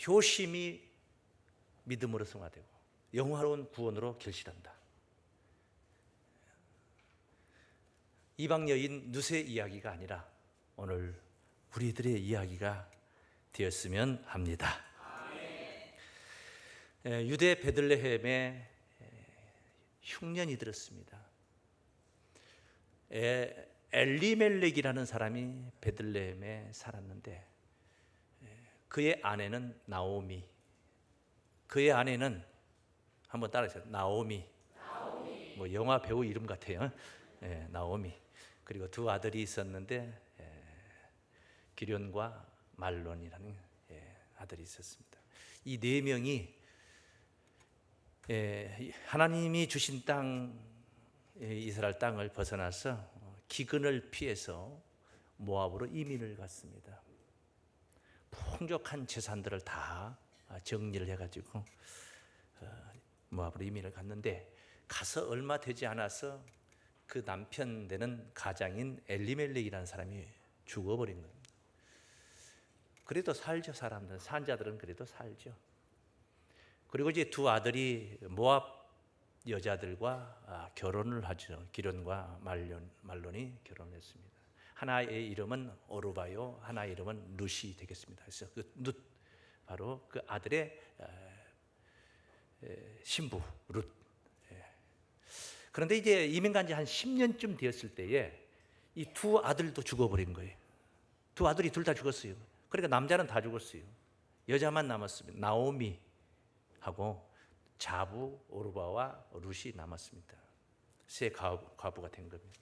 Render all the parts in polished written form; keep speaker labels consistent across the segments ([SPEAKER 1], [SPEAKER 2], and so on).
[SPEAKER 1] 효심이 믿음으로 승화되고 영화로운 구원으로 결실한다. 이방 여인 룻의 이야기가 아니라 오늘 우리들의 이야기가 되었으면 합니다. 유대 베들레헴에 흉년이 들었습니다. 엘리멜렉이라는 사람이 베들레헴에 살았는데 그의 아내는 나오미, 그의 아내는 한번 따라하세요. 나오미. 뭐 영화 배우 이름 같아요. 나오미. 그리고 두 아들이 있었는데 기련과 말론이라는 아들이 있었습니다. 이 네 명이 하나님이 주신 땅, 이스라엘 땅을 벗어나서 기근을 피해서 모압으로 이민을 갔습니다. 풍족한 재산들을 다 정리를 해가지고 모압으로 이민을 갔는데 가서 얼마 되지 않아서 그 남편 되는 가장인 엘리멜렉이라는 사람이 죽어버린 겁니다. 그래도 살죠. 사람들은, 산자들은 그래도 살죠. 그리고 이제 두 아들이 모압 여자들과 결혼을 하죠. 기련과 말론이 결혼했습니다. 하나의 이름은 오르바요, 하나의 이름은 룻이 되겠습니다. 그래서 그 룻, 바로 그 아들의 신부 룻. 그런데 이제 이민 간 지 한 10년쯤 되었을 때에 이 두 아들도 죽어버린 거예요. 두 아들이 둘 다 죽었어요. 그러니까 남자는 다 죽었어요. 여자만 남았습니다. 나오미하고 자부 오르바와 룻이 남았습니다. 세 과부가 된 겁니다.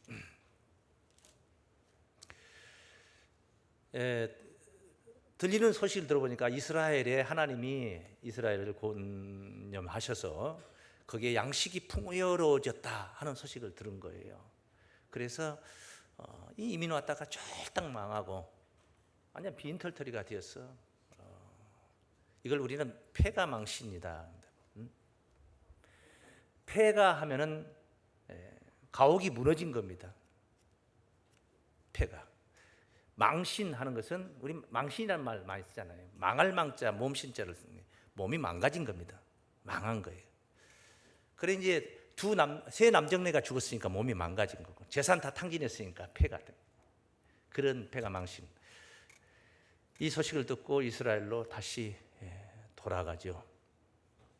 [SPEAKER 1] 들리는 소식을 들어보니까 이스라엘에 하나님이 이스라엘을 권념하셔서 거기에 양식이 풍요로워졌다 하는 소식을 들은 거예요. 그래서 이 이민 왔다가 쫄딱 망하고 완전 빈털터리가 되었어. 이걸 우리는 폐가망신이다. 폐가 하면은 가옥이 무너진 겁니다. 폐가. 망신하는 것은 우리 망신이라는 말 많이 쓰잖아요. 망할 망자, 몸신자를 쓰는 거예요. 몸이 망가진 겁니다. 망한 거예요. 그래 이제 세 남정네가 죽었으니까 몸이 망가진 거고 재산 다 탕진했으니까 폐가 된 그런 폐가 망신. 이 소식을 듣고 이스라엘로 다시 돌아가죠.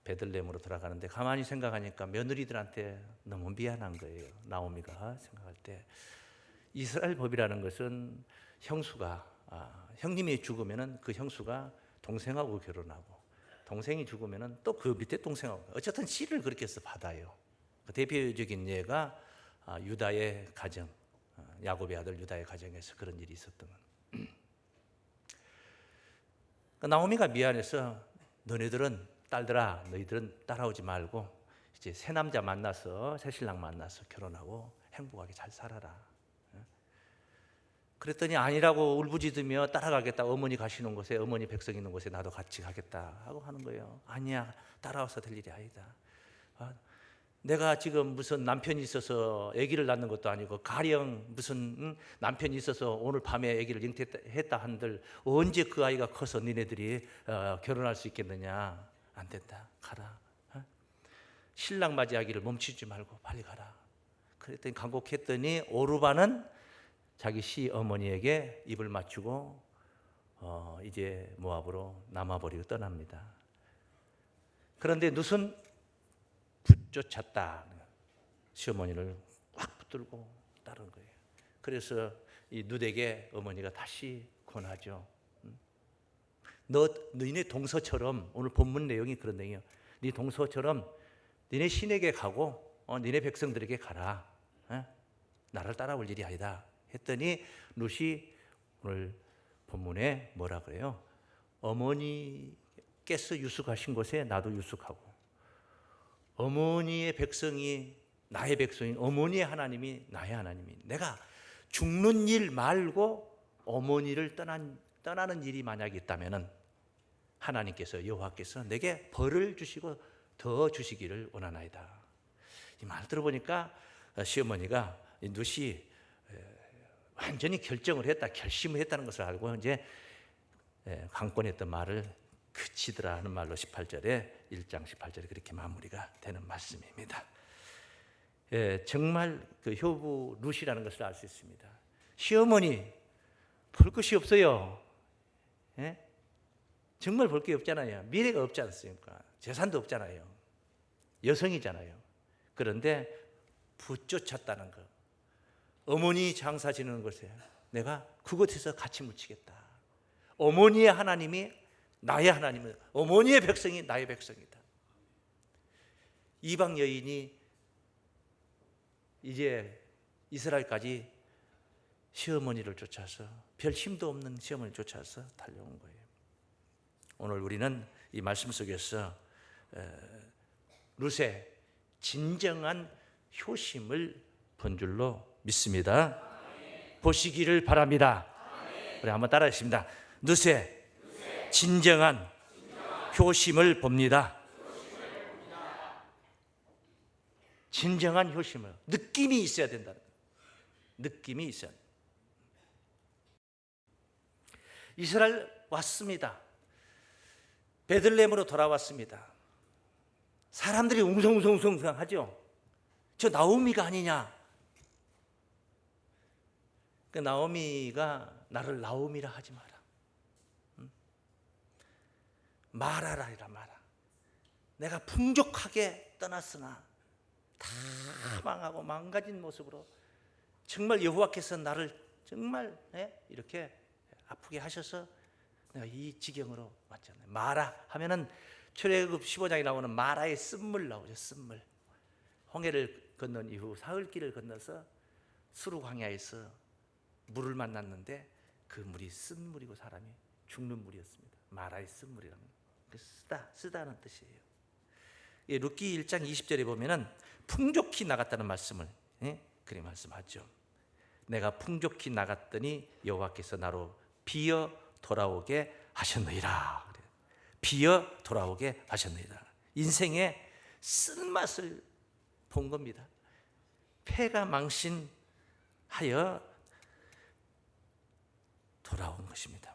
[SPEAKER 1] 베들레헴으로 돌아가는데 가만히 생각하니까 며느리들한테 너무 미안한 거예요. 나오미가 생각할 때 이스라엘 법이라는 것은 형수가 형님이 죽으면은 그 형수가 동생하고 결혼하고 동생이 죽으면은 또 그 밑에 동생하고 어쨌든 씨를 그렇게 해서 받아요. 그 대표적인 예가 유다의 가정, 야곱의 아들 유다의 가정에서 그런 일이 있었던 거예요. 나오미가 미안해서 너희들은 딸들아, 너희들은 따라오지 말고 이제 새 남자 만나서 새 신랑 만나서 결혼하고 행복하게 잘 살아라. 그랬더니 아니라고 울부짖으며 따라가겠다. 어머니 가시는 곳에, 어머니 백성 있는 곳에 나도 같이 가겠다 하고 하는 거예요. 아니야, 따라와서 될 일이 아니다. 내가 지금 무슨 남편이 있어서 아기를 낳는 것도 아니고 가령 무슨 남편이 있어서 오늘 밤에 아기를 잉태했다 한들 언제 그 아이가 커서 니네들이 결혼할 수 있겠느냐. 안 된다. 가라. 신랑 맞이하기를 멈추지 말고 빨리 가라. 그랬더니 간곡했더니 오르바는 자기 시어머니에게 입을 맞추고 이제 모압으로 남아버리고 떠납니다. 그런데 룻은 붙쫓았다. 시어머니를 꽉 붙들고 따른 거예요. 그래서 이 룻에게 어머니가 다시 권하죠. 너희네 동서처럼, 오늘 본문 내용이 그런 내용이에요. 네 동서처럼 너네 신에게 가고 너네 백성들에게 가라. 나를 따라올 일이 아니다. 했더니 룻이 오늘 본문에 뭐라 그래요? 어머니께서 유숙하신 곳에 나도 유숙하고 어머니의 백성이 나의 백성인 어머니의 하나님이 나의 하나님이 내가 죽는 일 말고 어머니를 떠나는 일이 만약에 있다면 하나님께서 여호와께서 내게 벌을 주시고 더 주시기를 원하나이다. 이 말 들어보니까 시어머니가 룻이 완전히 결정을 했다, 결심을 했다는 것을 알고 이제 강권했던 말을 그치더라 하는 말로 18절에 1장 18절에 그렇게 마무리가 되는 말씀입니다. 예, 정말 그 효부 룻이라는 것을 알 수 있습니다. 시어머니 볼 것이 없어요. 예? 정말 볼 게 없잖아요. 미래가 없지 않습니까? 재산도 없잖아요. 여성이잖아요. 그런데 붙쫓았다는 거. 어머니 장사 지내는 곳에 내가 그곳에서 같이 묻히겠다. 어머니의 하나님이 나의 하나님은, 어머니의 백성이 나의 백성이다. 이방 여인이 이제 이스라엘까지 시어머니를 쫓아서, 별 힘도 없는 시어머니를 쫓아서 달려온 거예요. 오늘 우리는 이 말씀 속에서 룻의 진정한 효심을 본 줄로 믿습니다. 보시기를 바랍니다. 우리 한번 따라하겠습니다. 룻의 진정한 효심을 봅니다. 진정한 효심을, 느낌이 있어야 된다는 거예요. 느낌이 있어야 된다. 이스라엘 왔습니다. 베들레헴으로 돌아왔습니다. 사람들이 웅성웅성 하죠. 저 나오미가 아니냐. 그 나오미가 나를 나오미라 하지 마라. 마라라 이라 마라. 내가 풍족하게 떠났으나 다 망하고 망가진 모습으로 정말 여호와께서 나를 정말 이렇게 아프게 하셔서 내가 이 지경으로 왔잖아요. 마라 하면은 출애굽 15장에 나오는 마라의 쓴물 나오죠. 쓴물. 홍해를 건넌 이후 사흘길을 건너서 수르 광야에서 물을 만났는데 그 물이 쓴 물이고 사람이 죽는 물이었습니다. 마라의 쓴물이라는 거. 쓰다는 뜻이에요. 룻기 1장 20절에 보면은 풍족히 나갔다는 말씀을 그리 말씀하죠. 내가 풍족히 나갔더니 여호와께서 나로 비어 돌아오게 하셨느니라. 비어 돌아오게 하셨느니라. 인생의 쓴맛을 본 겁니다. 폐가 망신하여 돌아온 것입니다.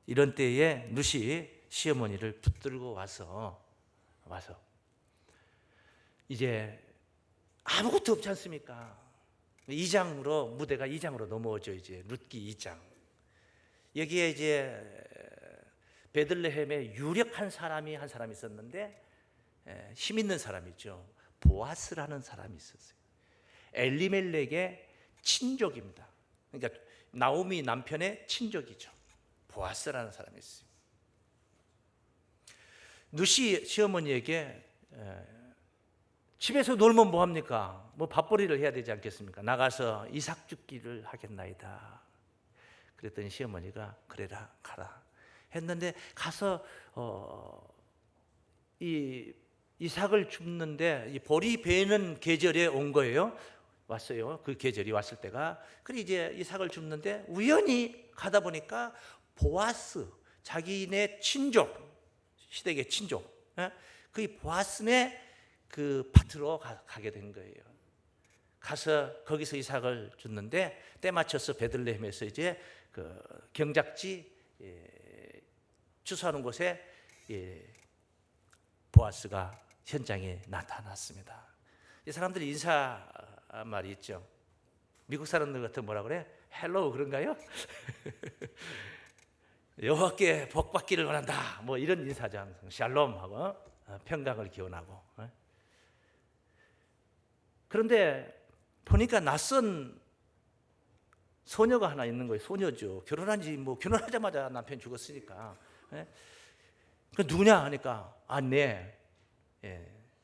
[SPEAKER 1] 이런 때에 룻이 시어머니를 붙들고 와서 이제 아무것도 없지 않습니까? 2장으로 무대가 2장으로 넘어오죠. 이제 룻기 2장. 여기에 이제 베들레헴에 유력한 사람이 한 사람이 있었는데 힘 있는 사람이죠. 보아스라는 사람이 있었어요. 엘리멜렉의 친족입니다. 그러니까 나오미 남편의 친족이죠. 보아스라는 사람이 있어요. 룻이 시어머니에게 집에서 놀면 뭐합니까? 뭐 밥벌이를 해야 되지 않겠습니까? 나가서 이삭 줍기를 하겠나이다. 그랬더니 시어머니가 그래라 가라 했는데 가서 이 이삭을 줍는데 이 보리 베는 계절에 온 거예요. 왔어요. 그 계절이 왔을 때가. 그래 이제 이삭을 줍는데 우연히 가다 보니까 보아스, 자기네 친족, 시댁의 친족, 그 보아스네 그 밭으로 가게 된 거예요. 가서 거기서 이삭을 줬는데 때 맞춰서 베들레헴에서 이제 그 경작지 추수하는 곳에 보아스가 현장에 나타났습니다. 이 사람들이 인사 말이 있죠. 미국 사람들 같은 뭐라 그래? 헬로우 그런가요? 여호와께 복 받기를 원한다. 뭐 이런 인사죠. 항상 샬롬하고 평강을 기원하고. 그런데 보니까 낯선 소녀가 하나 있는 거예요. 소녀죠. 결혼한 지 뭐 결혼하자마자 남편 죽었으니까. 그 누구냐 하니까 네.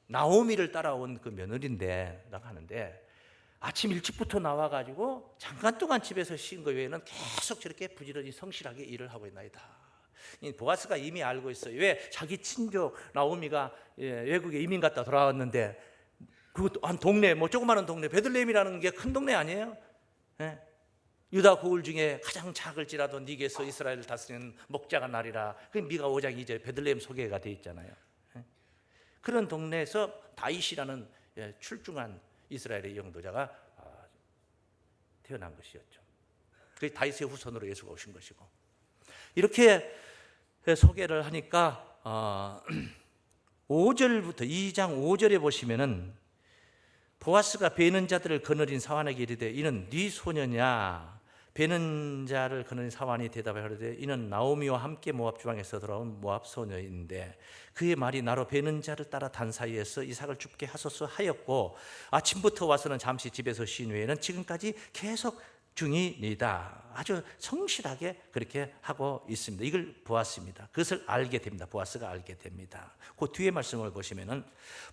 [SPEAKER 1] 나오미를 따라온 그 며느리인데 라고 하는데 아침 일찍부터 나와가지고 잠깐 동안 집에서 쉰 거 외에는 계속 저렇게 부지런히 성실하게 일을 하고 있나이다. 보아스가 이미 알고 있어요. 왜 자기 친족 나오미가 외국에 이민 갔다 돌아왔는데 그것도 한 동네 뭐 조그마한 동네 베들레헴이라는 게 큰 동네 아니에요? 유다 고을 중에 가장 작을지라도 네게서 이스라엘을 다스리는 목자가 나리라. 그 미가 5장 2절에 베들레헴 소개가 되어 있잖아요. 그런 동네에서 다윗이라는 출중한 이스라엘의 영도자가 태어난 것이었죠. 그 다윗의 후손으로 예수가 오신 것이고 이렇게 소개를 하니까 5절부터 2장 5절에 보시면은 보아스가 베는 자들을 거느린 사환에게 이르되 이는 네 소녀냐? 베는 자를 거느린 사환이 대답하되 이는 나오미와 함께 모압 지방에서 돌아온 모압 소녀인데 그의 말이 나로 베는 자를 따라 단 사이에서 이삭을 죽게 하소서 하였고 아침부터 와서는 잠시 집에서 쉰 후에는 지금까지 계속 중이니다. 아주 성실하게 그렇게 하고 있습니다. 이걸 보았습니다. 그것을 알게 됩니다. 보아스가 알게 됩니다. 그 뒤에 말씀을 보시면은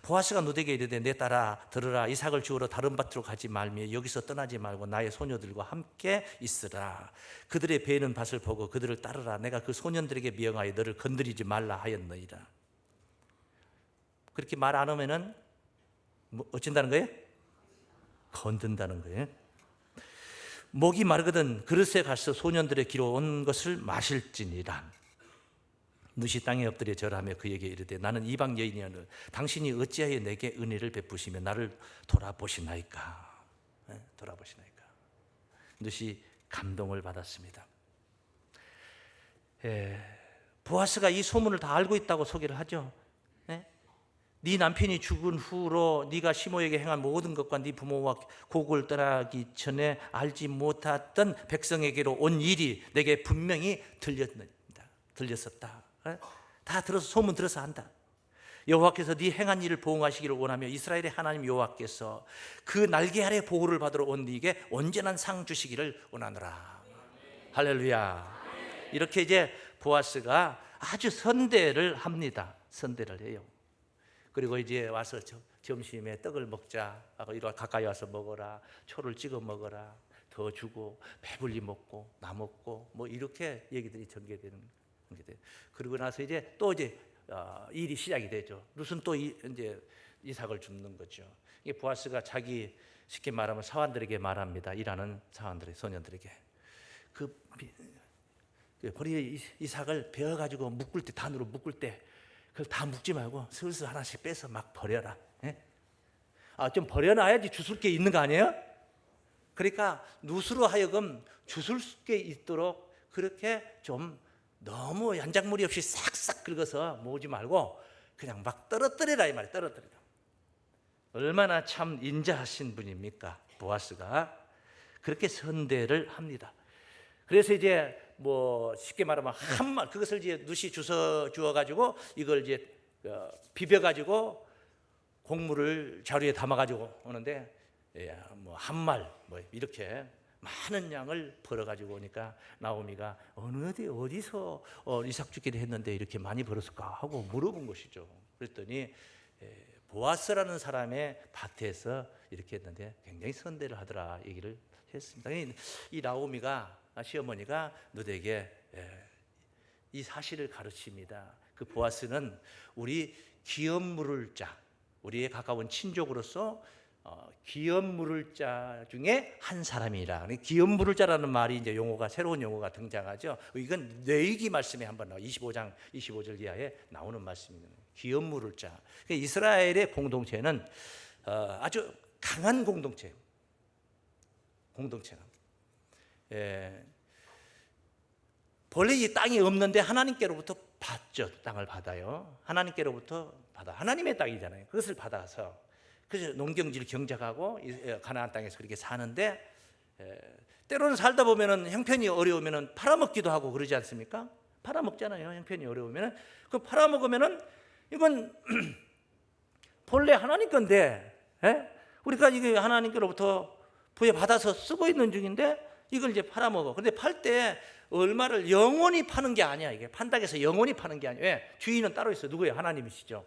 [SPEAKER 1] 보아스가 누대게 이르되 내 딸아 들으라 이삭을 주우러 다른 밭으로 가지 말며 여기서 떠나지 말고 나의 소녀들과 함께 있으라. 그들의 베는 밭을 보고 그들을 따르라. 내가 그 소년들에게 명하여 너를 건드리지 말라 하였느니라. 그렇게 말 안 하면은 뭐 어쩐다는 거예요? 건든다는 거예요. 목이 마르거든 그릇에 가서 소년들의 기로 온 것을 마실지니라. 누시 땅에 엎드려 절하며 그에게 이르되 나는 이방 여인이오늘 당신이 어찌하여 내게 은혜를 베푸시며 나를 돌아보시나이까. 돌아보시나이까. 누시 감동을 받았습니다. 보아스가 이 소문을 다 알고 있다고 소개를 하죠. 네 남편이 죽은 후로 네가 시모에게 행한 모든 것과 네 부모와 고국을 떠나기 전에 알지 못했던 백성에게로 온 일이 내게 분명히 들렸었다. 다 들어서 소문 들어서 안다. 여호와께서 네 행한 일을 보응하시기를 원하며 이스라엘의 하나님 여호와께서 그 날개 아래 보호를 받으러 온 네게 온전한 상 주시기를 원하노라. 할렐루야. 이렇게 이제 보아스가 아주 선대를 합니다. 선대를 해요. 그리고 이제 와서 점심에 떡을 먹자 하고 이리 가까이 와서 먹어라. 초를 찍어 먹어라. 더 주고 배불리 먹고 나 먹고 뭐 이렇게 얘기들이 전개되는 게 돼요. 그러고 나서 이제 또 이제 일이 시작이 되죠. 룻은 또 이제 이삭을 줍는 거죠. 이게 보아스가 자기 쉽게 말하면 사환들에게 말합니다. 일하는 사환들의 소년들에게 그 이삭을 베어 가지고 묶을 때 단으로 묶을 때 그걸 다 묶지 말고 슬슬 하나씩 빼서 막 버려라. 좀 버려놔야지 주술 게 있는 거 아니에요? 그러니까 룻으로 하여금 주술 게 있도록 그렇게 좀 너무 연작물이 없이 싹싹 긁어서 모으지 말고 그냥 막 떨어뜨리라 이 말이에요. 떨어뜨리라. 얼마나 참 인자하신 분입니까? 보아스가 그렇게 선대를 합니다. 그래서 이제 뭐 쉽게 말하면 한 말 그것을 이제 룻이 주워 가지고 이걸 이제 비벼 가지고 곡물을 자루에 담아 가지고 오는데 뭐 한 말 뭐 이렇게 많은 양을 벌어 가지고 오니까 나오미가 어디서 이삭 죽기를 했는데 이렇게 많이 벌었을까 하고 물어본 것이죠. 그랬더니 보아스라는 사람의 밭에서 이렇게 했는데 굉장히 선대를 하더라 얘기를 했습니다. 이 나오미가 시어머니가 룻에게 이 사실을 가르칩니다. 그 보아스는 우리 기업 물을 자, 우리의 가까운 친족으로서 기업 물을 자 중에 한 사람이라. 기업 물을 자라는 말이 이제 용어가 새로운 용어가 등장하죠. 이건 뇌이기 말씀에 한번 나와 25장 25절 이하에 나오는 말씀입니다. 기업 물을 자. 이스라엘의 공동체는 아주 강한 공동체. 본래 이 땅이 없는데 하나님께로부터 받죠. 땅을 받아요. 하나님께로부터 받아. 하나님의 땅이잖아요. 그것을 받아서 그래서 농경지를 경작하고 가나안 땅에서 그렇게 사는데 때로는 살다 보면은 형편이 어려우면은 팔아먹기도 하고 그러지 않습니까? 팔아먹잖아요. 형편이 어려우면은 그 팔아먹으면은 이건 본래 하나님 건데 우리가 이게 하나님께로부터 부여받아서 쓰고 있는 중인데 이걸 이제 팔아먹어. 그런데 팔 때 얼마를 영원히 파는 게 아니야. 이게 판닥에서 영원히 파는 게 아니에요. 왜? 주인은 따로 있어요. 누구예요? 하나님이시죠.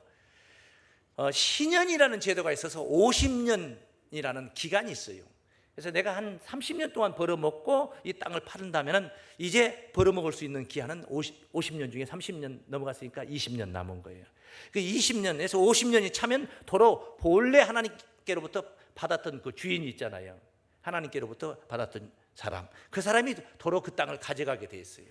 [SPEAKER 1] 신년이라는 제도가 있어서 50년이라는 기간이 있어요. 그래서 내가 한 30년 동안 벌어먹고 이 땅을 팔은다면 이제 벌어먹을 수 있는 기한은 50년 중에 30년 넘어갔으니까 20년 남은 거예요. 그 20년에서 50년이 차면 도로 본래 하나님께로부터 받았던 그 주인이 있잖아요. 하나님께로부터 받았던 사람, 그 사람이 도로 그 땅을 가져가게 돼 있어요.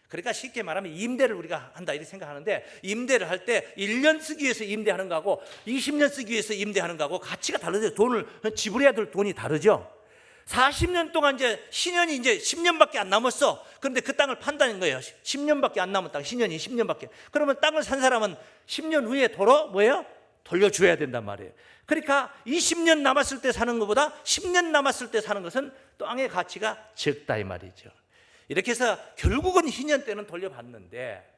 [SPEAKER 1] 그러니까 쉽게 말하면 임대를 우리가 한다 이렇게 생각하는데 임대를 할 때 1년 쓰기 위해서 임대하는 거하고 20년 쓰기 위해서 임대하는 거하고 가치가 다르죠. 돈을 지불해야 될 돈이 다르죠. 40년 동안 이제 신년이 이제 10년밖에 안 남았어. 그런데 그 땅을 판다는 거예요. 10년밖에 안 남은 땅, 신년이 10년밖에. 그러면 땅을 산 사람은 10년 후에 도로 뭐예요? 돌려줘야 된단 말이에요. 그러니까 20년 남았을 때 사는 것보다 10년 남았을 때 사는 것은 땅의 가치가 적다 이 말이죠. 이렇게 해서 결국은 희년 때는 돌려받는데,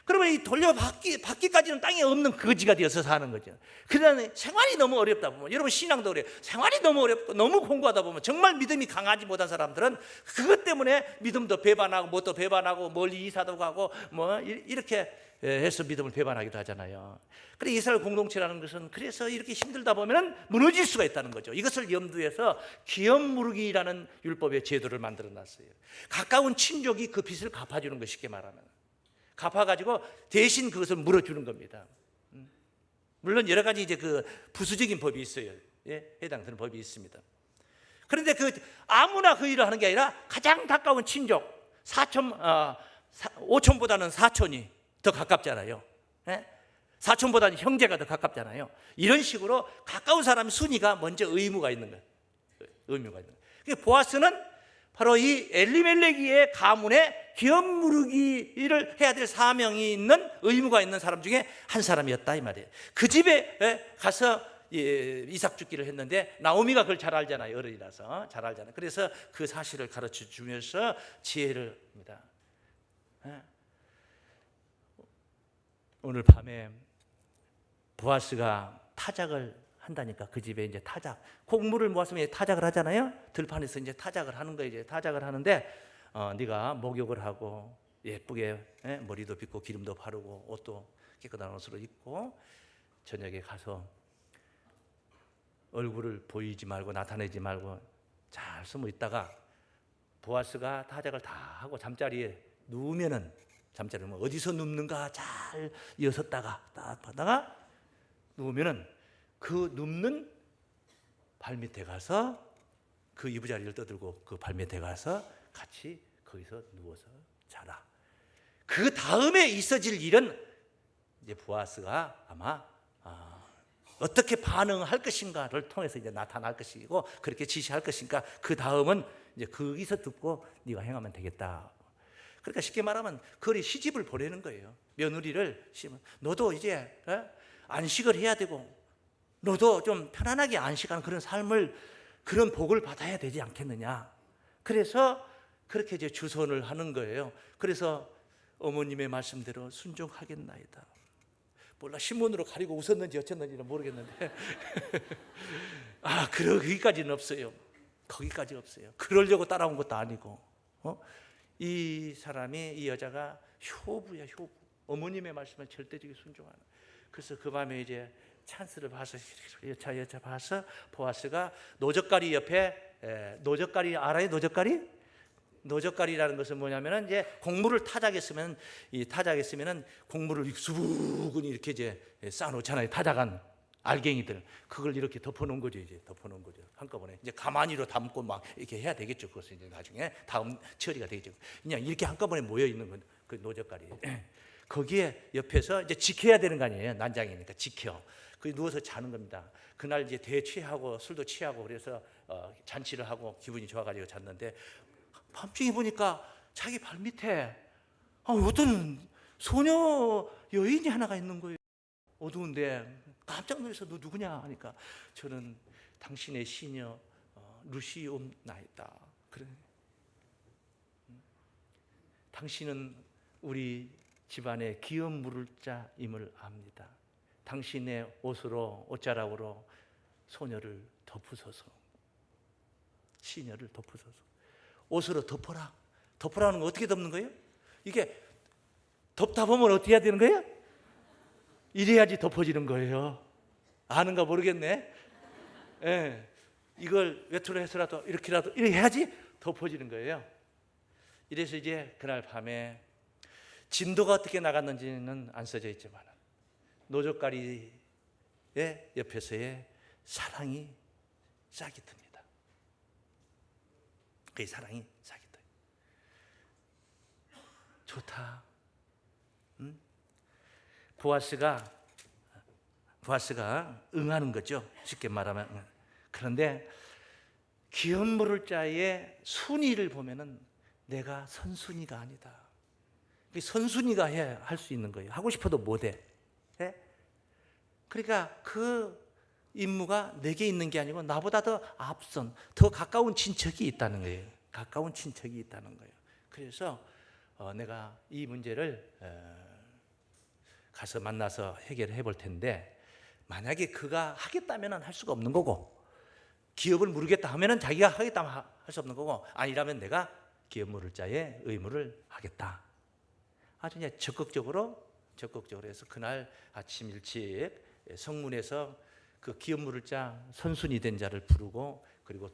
[SPEAKER 1] 그러면 이 돌려받기까지는 땅이 없는 거지가 되어서 사는 거죠. 그러나 생활이 너무 어렵다 보면, 여러분 신앙도 그래요. 생활이 너무 어렵고 너무 공부하다 보면 정말 믿음이 강하지 못한 사람들은 그것 때문에 믿음도 배반하고 뭣도 배반하고 멀리 이사도 가고 뭐 이렇게 해서 믿음을 배반하기도 하잖아요. 그래 이스라엘 공동체라는 것은 그래서 이렇게 힘들다 보면 무너질 수가 있다는 거죠. 이것을 염두에서 기업무르기라는 율법의 제도를 만들어 놨어요. 가까운 친족이 그 빚을 갚아주는 거, 쉽게 말하면 갚아가지고 대신 그것을 물어주는 겁니다. 물론 여러 가지 이제 그 부수적인 법이 있어요. 예, 해당되는 법이 있습니다. 그런데 그 아무나 그 일을 하는 게 아니라 가장 가까운 친족, 5촌보다는 사촌이 더 가깝잖아요. 예? 사촌보다는 형제가 더 가깝잖아요. 이런 식으로 가까운 사람의 순위가 먼저 의무가 있는 거예요. 의무가 있는 거예요. 보아스는 바로 이 엘리멜렉의 가문에 기업 무르기를 해야 될 사명이 있는, 의무가 있는 사람 중에 한 사람이었다 이 말이에요. 그 집에 가서 이삭 죽기를 했는데 나오미가 그걸 잘 알잖아요. 어른이라서 잘 알잖아요. 그래서 그 사실을 가르쳐 주면서 지혜를 합니다. 오늘 밤에 보아스가 타작을 한다니까. 그 집에 이제 타작, 곡물을 모았으면 타작을 하잖아요. 들판에서 이제 타작을 하는 거예요. 이제 타작을 하는데 네가 목욕을 하고 예쁘게 머리도 빗고 기름도 바르고 옷도 깨끗한 옷으로 입고 저녁에 가서 얼굴을 보이지 말고 나타내지 말고 잘 숨어 있다가 보아스가 타작을 다 하고 잠자리에 누우면은, 잠자리에 어디서 눕는가 잘 이어섰다가 딱 하다가 누우면은 그 눕는 발밑에 가서 그 이부자리를 떠들고 그 발밑에 가서 같이 거기서 누워서 자라. 그 다음에 있어질 일은 이제 보아스가 아마 어떻게 반응할 것인가를 통해서 이제 나타날 것이고 그렇게 지시할 것인가. 그 다음은 이제 거기서 듣고 네가 행하면 되겠다. 그러니까 쉽게 말하면 그리 시집을 보내는 거예요. 며느리를 너도 이제 안식을 해야 되고 너도 좀 편안하게 안식하는 그런 삶을, 그런 복을 받아야 되지 않겠느냐. 그래서 그렇게 이제 주선을 하는 거예요. 그래서 어머님의 말씀대로 순종하겠나이다. 몰라 신문으로 가리고 웃었는지 어쨌는지는 모르겠는데 거기까지는 없어요. 거기까지 없어요. 그러려고 따라온 것도 아니고 이 사람이, 이 여자가 효부야, 효부. 어머님의 말씀을 절대적으로 순종하는. 그래서 그 밤에 이제 찬스를 봐서 여자 봐서 보아스가 노젓가리 옆에, 노젓가리 알아요? 노젓가리라는 것은 뭐냐면은 이제 곡물을 타작했으면, 이 타작했으면은 곡물을 수북은 이렇게 이제 쌓아놓잖아요. 타작한 알갱이들, 그걸 이렇게 덮어놓은 거죠. 이제 덮어놓은 거죠. 한꺼번에 이제 가마니로 담고 막 이렇게 해야 되겠죠. 그것은 이제 나중에 다음 처리가 되겠죠. 그냥 이렇게 한꺼번에 모여 있는 건 그 노젓가리. 거기에 옆에서 이제 지켜야 되는 거 아니에요. 난장이니까 지켜. 그 누워서 자는 겁니다. 그날 이제 대취하고 술도 취하고 그래서 잔치를 하고 기분이 좋아가지고 잤는데 밤중에 보니까 자기 발 밑에 어떤 소녀 여인이 하나가 있는 거예요. 어두운데 깜짝 놀라서 너 누구냐 하니까 저는 당신의 시녀 루시옵나이다. 그래. 당신은 우리 집안의 기업 물을 자임을 압니다. 당신의 옷으로, 옷자락으로 소녀를 덮으소서. 시녀를 덮으소서. 옷으로 덮어라. 덮으라는 거 어떻게 덮는 거예요? 이게 덮다 보면 어떻게 해야 되는 거예요? 이래야지 덮어지는 거예요. 아는가 모르겠네. 예, 이걸 외투로 해서라도 이렇게라도 이렇게 해야지 덮어지는 거예요. 이래서 이제 그날 밤에 진도가 어떻게 나갔는지는 안 써져 있지만 노젓가리의 옆에서의 사랑이 싹이 듭니다. 그 사랑이 싹이 듭니다. 좋다. 응? 보아스가 응하는 거죠. 쉽게 말하면. 그런데 기업 물을 자의 순위를 보면은 내가 선순위가 아니다. 선순위가 해야 할 수 있는 거예요. 하고 싶어도 못해. 예? 그러니까 그 임무가 내게 있는 게 아니고 나보다 더 앞선, 더 가까운 친척이 있다는 거예요. 가까운 친척이 있다는 거예요. 그래서 내가 이 문제를 가서 만나서 해결해 볼 텐데, 만약에 그가 하겠다면 할 수가 없는 거고, 기업을 물으겠다 하면 자기가 하겠다면 할 수 없는 거고, 아니라면 내가 기업 물을 자의 의무를 하겠다. 아주 그냥 적극적으로 해서 그날 아침 일찍 성문에서 그 기업 물을 자 선순위 된 자를 부르고, 그리고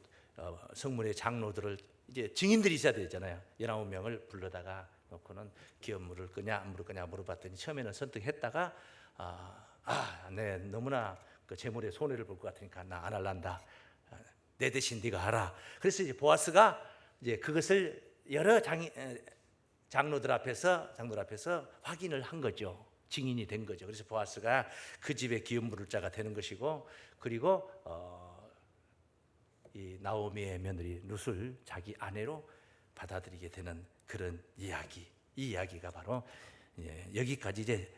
[SPEAKER 1] 성문의 장로들을, 이제 증인들이 있어야 되잖아요. 19명을 불러다가 놓고는 기업 물을 거냐 안 물을 거냐 물어봤더니 처음에는 선택했다가 네, 너무나 그 재물에 손해를 볼 것 같으니까 나 안 할란다. 내 대신 네가 하라. 그래서 이제 보아스가 이제 그것을 여러 장로들 앞에서 확인을 한 거죠. 증인이 된 거죠. 그래서 보아스가 그 집의 기업 물을 자가 되는 것이고, 그리고 이 나오미의 며느리 룻을 자기 아내로 받아들이게 되는 그런 이야기. 이 이야기가 바로 여기까지 이제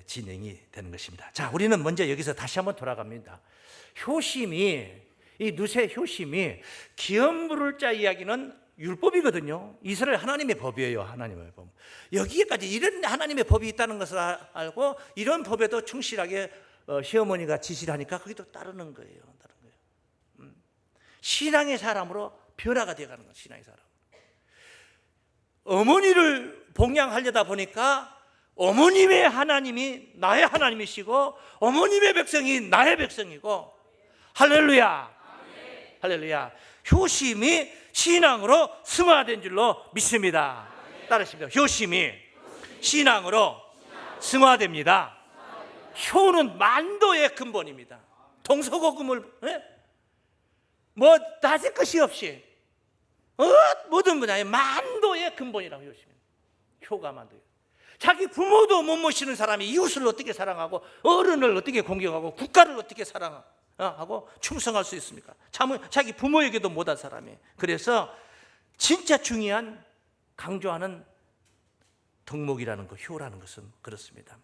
[SPEAKER 1] 진행이 되는 것입니다. 자, 우리는 먼저 여기서 다시 한번 돌아갑니다. 이 룻의 효심이 기업 물을 자 이야기는 율법이거든요. 이스라엘 하나님의 법이에요. 하나님의 법. 여기에까지 이런 하나님의 법이 있다는 것을 알고 이런 법에도 충실하게 시어머니가 지시를 하니까 거기도 따르는 거예요. 신앙의 사람으로 변화가 되어가는 거예요. 신앙의 사람. 어머니를 봉양하려다 보니까 어머님의 하나님이 나의 하나님이시고 어머님의 백성이 나의 백성이고, 할렐루야. 할렐루야. 효심이 신앙으로 승화된 줄로 믿습니다. 따르십니다. 효심이 신앙으로 승화됩니다. 효는 만도의 근본입니다. 동서고금을 뭐 따질 것이 없이 모든 분야의 만도의 근본이라고. 효심이 효가 만도예요. 자기 부모도 못 모시는 사람이 이웃을 어떻게 사랑하고 어른을 어떻게 공경하고 국가를 어떻게 사랑하고 충성할 수 있습니까? 자기 부모에게도 못한 사람이. 그래서 진짜 중요한 강조하는 덕목이라는 것, 효라는 것은 그렇습니다.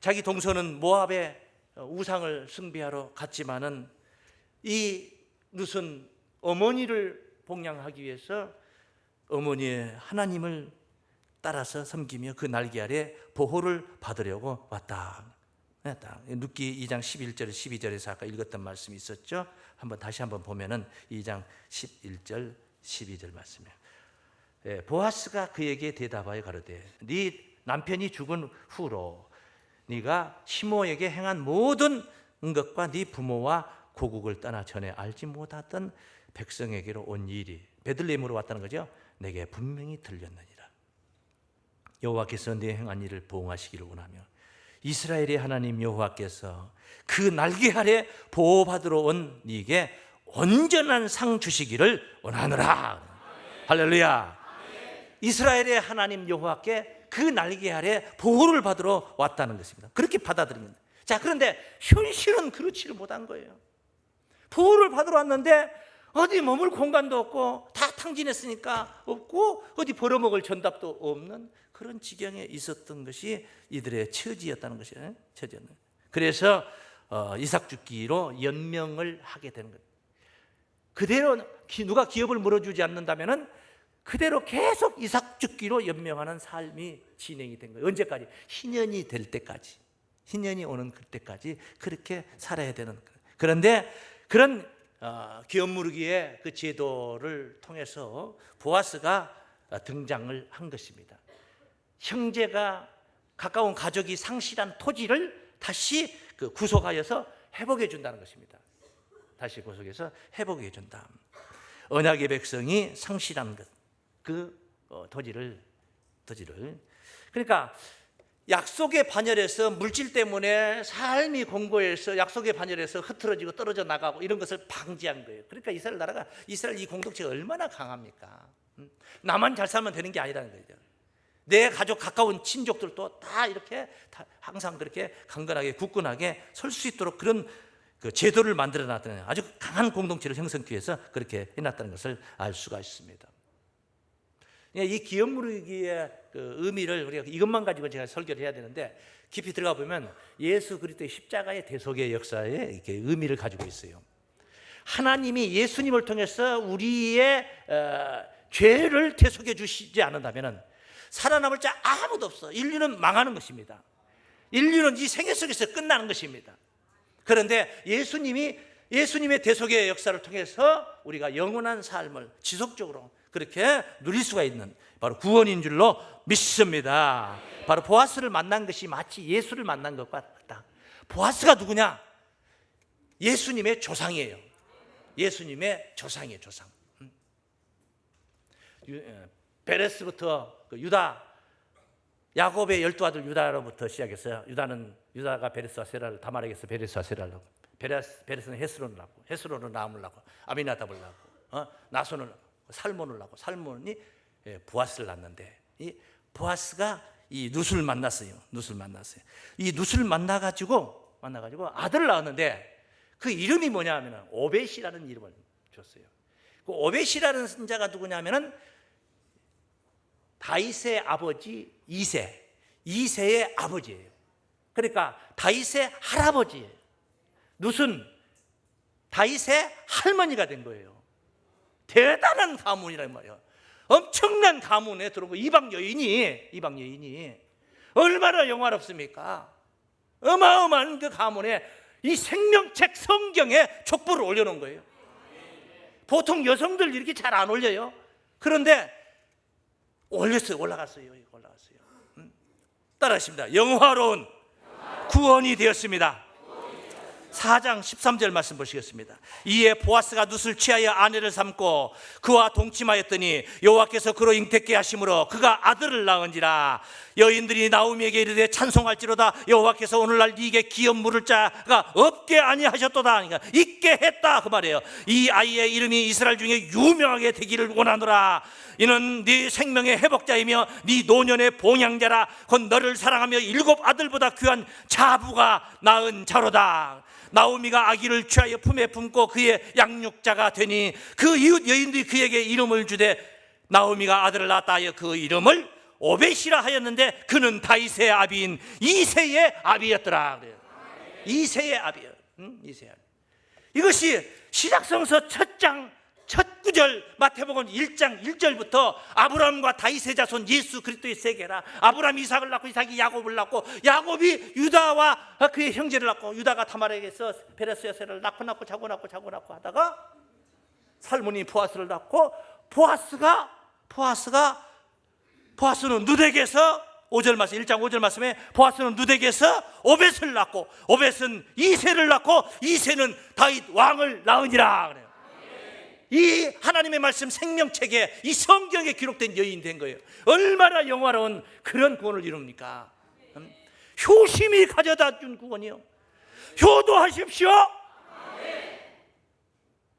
[SPEAKER 1] 자기 동서는 모압의 우상을 숭배하러 갔지만은 이 룻은 어머니를 봉양하기 위해서 어머니의 하나님을 따라서 섬기며 그 날개 아래 보호를 받으려고 왔다. 룻기 2장 11절 12절에서 아까 읽었던 말씀이 있었죠. 다시 한번 보면은 2장 11절 12절 말씀이에요. 보아스가 그에게 대답하여 가로되 네 남편이 죽은 후로 네가 시모에게 행한 모든 것과 네 부모와 고국을 떠나 전에 알지 못하던 백성에게로 온 일이, 베들레헴으로 왔다는 거죠, 내게 분명히 들렸느니라. 여호와께서 네 행한 일을 보응하시기를 원하며 이스라엘의 하나님 여호와께서 그 날개 아래 보호받으러 온 네게 온전한 상 주시기를 원하노라. 할렐루야. 이스라엘의 하나님 여호와께 그 날개 아래 보호를 받으러 왔다는 것입니다. 그렇게 받아들입니다. 자, 그런데 현실은 그렇지를 못한 거예요. 보호를 받으러 왔는데 어디 머물 공간도 없고 다 탕진했으니까 없고 어디 벌어먹을 전답도 없는 그런 지경에 있었던 것이 이들의 처지였다는 것이에요. 처지였는. 그래서 이삭 죽기로 연명을 하게 되는 거예요. 그대로 누가 기업을 물어주지 않는다면은 그대로 계속 이삭 죽기로 연명하는 삶이 진행이 된 거예요. 언제까지? 희년이 될 때까지, 희년이 오는 그때까지 그렇게 살아야 되는 거예요. 그런데 그런 기업 물기의 그 제도를 통해서 보아스가 등장을 한 것입니다. 형제가 가까운 가족이 상실한 토지를 다시 구속하여서 회복해 준다는 것입니다. 다시 구속해서 회복해 준다. 언약의 백성이 상실한 것, 그 토지를 그러니까 약속의 반열에서 물질 때문에 삶이 공고해서 약속의 반열에서 흐트러지고 떨어져 나가고 이런 것을 방지한 거예요. 그러니까 이스라엘 나라가, 이스라엘 이 공동체가 얼마나 강합니까? 나만 잘 살면 되는 게 아니라는 거죠. 내 가족 가까운 친족들도 다 이렇게 다 항상 그렇게 강건하게 굳건하게 설 수 있도록 그런 그 제도를 만들어 놨다는, 아주 강한 공동체를 형성하기 위해서 그렇게 해놨다는 것을 알 수가 있습니다. 이 기업무르기의 그 의미를 우리가 이것만 가지고 제가 설교를 해야 되는데, 깊이 들어가 보면 예수 그리스도의 십자가의 대속의 역사에 이렇게 의미를 가지고 있어요. 하나님이 예수님을 통해서 우리의 죄를 대속해 주시지 않는다면 살아남을 자 아무도 없어. 인류는 망하는 것입니다. 인류는 이 생애 속에서 끝나는 것입니다. 그런데 예수님의 대속의 역사를 통해서 우리가 영원한 삶을 지속적으로 그렇게 누릴 수가 있는 바로 구원인 줄로 믿습니다. 바로 보아스를 만난 것이 마치 예수를 만난 것과 같다. 보아스가 누구냐? 예수님의 조상이에요. 예수님의 조상이에요. 조상. 베레스부터 유다, 야곱의 12아들 유다로부터 시작했어요. 유다가 베레스와 세라를, 다말에게서 베레스와 세라를 낳고, 베레스는 헤스론을 낳고, 헤스론은 라함을 낳고, 아미나답을 낳고, 나손을 낳고, 살몬을 낳고, 살몬이 보아스를 낳는데, 이 보아스가 이 룻을 만났어요. 이 룻을 만나가지고 아들을 낳았는데, 그 이름이 뭐냐 하면 오벳이라는 이름을 줬어요. 그 오벳이라는 자가 누구냐면은 다윗의 아버지 이새의 아버지예요. 그러니까 다윗의 할아버지예요. 룻은 다윗의 할머니가 된 거예요. 대단한 가문이란 말이에요. 엄청난 가문에 들어온 거. 이방 여인이 얼마나 영화롭습니까? 어마어마한 그 가문에 이 생명책 성경에 촛불을 올려놓은 거예요. 보통 여성들 이렇게 잘 안 올려요. 그런데 올라갔어요. 따라하십니다. 영화로운 구원이 되었습니다. 4장 13절 말씀 보시겠습니다. 이에 보아스가 룻을 취하여 아내를 삼고 그와 동침하였더니 여호와께서 그로 잉태케 하심으로 그가 아들을 낳은지라. 여인들이 나오미에게 이르되 찬송할지로다. 여호와께서 오늘날 네게 기업 물을 자가 없게 아니하셨도다. 그러니까 있게 했다 그 말이에요. 이 아이의 이름이 이스라엘 중에 유명하게 되기를 원하노라. 이는 네 생명의 회복자이며 네 노년의 봉양자라. 곧 너를 사랑하며 7 아들보다 귀한 자부가 낳은 자로다. 나오미가 아기를 취하여 품에 품고 그의 양육자가 되니 그 이웃 여인들이 그에게 이름을 주되 나오미가 아들을 낳았다 하여 그 이름을 오벳이라 하였는데 그는 다윗의 아비인 이새의 아비였더라. 이새의 아비요. 이새의 아비. 이것이 시작성서 첫 구절 마태복음 1장 1절부터 아브라함과 다윗의 자손 예수 그리스도의 세계라. 아브라함이 이삭을 낳고 이삭이 야곱을 낳고 야곱이 유다와 그의 형제를 낳고 유다가 다말에게서 베레스와 세라를 낳고 자고 하다가 살몬이 보아스를 낳고 보아스는 누덱에서 5절 말씀 1장 5절 말씀에 보아스는 누덱에서 오벳을 낳고 오벳은 이새를 낳고 이새는 다윗 왕을 낳으니라 그래요. 이 하나님의 말씀 생명책에 이 성경에 기록된 여인이 된 거예요. 얼마나 영화로운 그런 구원을 이룹니까? 효심이 가져다 준 구원이요. 효도하십시오.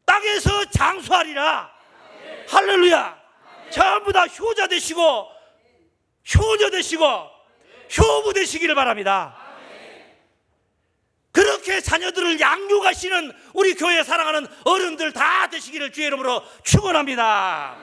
[SPEAKER 1] 땅에서 장수하리라. 할렐루야. 전부 다 효자 되시고 효녀 되시고 효부 되시기를 바랍니다. 그렇게 자녀들을 양육하시는 우리 교회 사랑하는 어른들 다 되시기를 주의 이름으로 축원합니다.